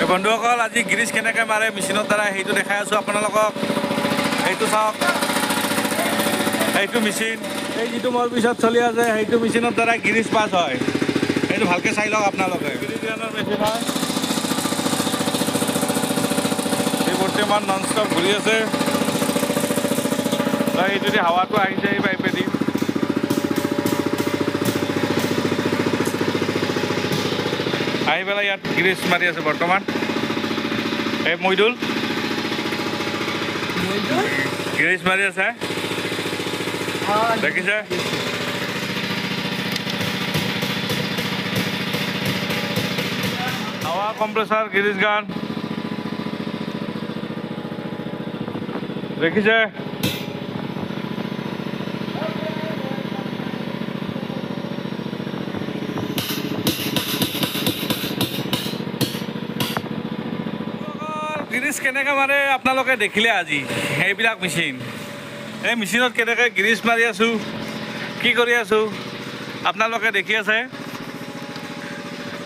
বন্ধুসকল আজি গ্ৰীজ কেনেকৈ মাৰে মেচিনৰ দ্বাৰা সেইটো দেখাই আছোঁ আপোনালোকক। সেইটো চাওক, সেইটো মেচিন, এই যিটো মোৰ পিছত চলি আছে সেইটো মেচিনৰ দ্বাৰা গ্ৰীজ পাছ হয়। সেইটো ভালকৈ চাই লওক আপোনালোকে। গ্ৰীজ গানৰ মেচিন হয়, এই বৰ্তমান নন ষ্টপ ঘূৰি আছে। এই যদি হাৱাটো আহিছে এই পাইপেদি, আহি পেলাই ইয়াত গ্ৰীজ মাৰি আছে বৰ্তমান। এই মইদুল গ্ৰীজ মাৰি আছে, দেখিছে? হাৱা কম্প্ৰেছাৰ গ্ৰীজ গান দেখিছে? গ্ৰীজ কেনেকৈ মাৰে আপোনালোকে দেখিলে আজি। সেইবিলাক মেচিন, এই মেচিনত কেনেকৈ গ্ৰীজ মাৰি আছোঁ, কি কৰি আছোঁ আপোনালোকে দেখি আছে।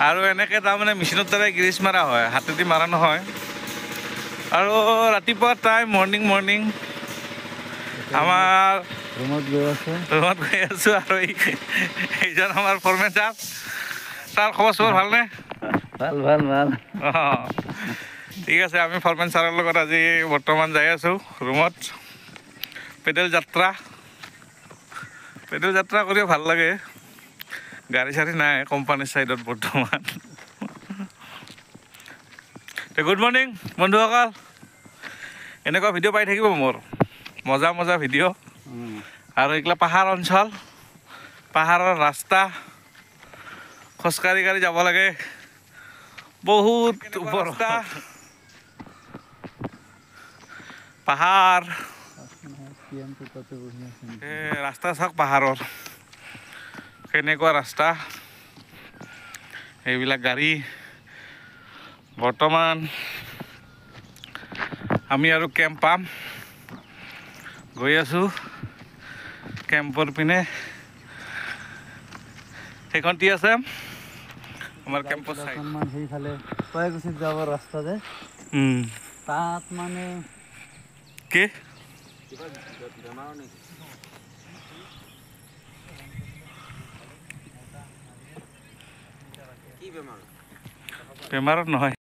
আৰু এনেকৈ তাৰমানে মেচিনৰ দ্বাৰাই গ্ৰীজ মাৰা হয়, হাতেদি মাৰা নহয়। আৰু ৰাতিপুৱা টাইম মৰ্ণিং আমাৰ ৰুমত গৈ আছোঁ। আৰু এইজন আমাৰ ফৰমেন ছাৰ, তাৰ খবৰ চবৰ ভালনে? ভাল। অঁ ঠিক আছে, আমি ফৰমেন ছাৰৰ লগত আজি বৰ্তমান যাই আছোঁ ৰুমত। পেডেল যাত্ৰা কৰিও ভাল লাগে। গাড়ী চাড়ী নাই কোম্পানীৰ ছাইডত বৰ্তমান। গুড মৰ্ণিং বন্ধুসকল, এনেকুৱা ভিডিঅ' পাই থাকিব মোৰ, মজা ভিডিঅ'। আৰু এইগিলা পাহাৰ অঞ্চল, পাহাৰৰ ৰাস্তা, খোজকাঢ়ি যাব লাগে, বহুত ওপৰ ৰাস্তা, পাহাৰ। ৰাস্তা চাওক পাহাৰৰ, কেনেকুৱা ৰাস্তা। এইবিলাক গাড়ী। বৰ্তমান আমি আৰু কেম্প পাম, গৈ আছোঁ কেম্পৰ পিনে। সেইখন টি আছে আমাৰ কেম্পৰ চাইড। সেইফালে শুৱালকুছিত যাব ৰাস্তা যে, তাত মানে কি বেমাৰত নহয়।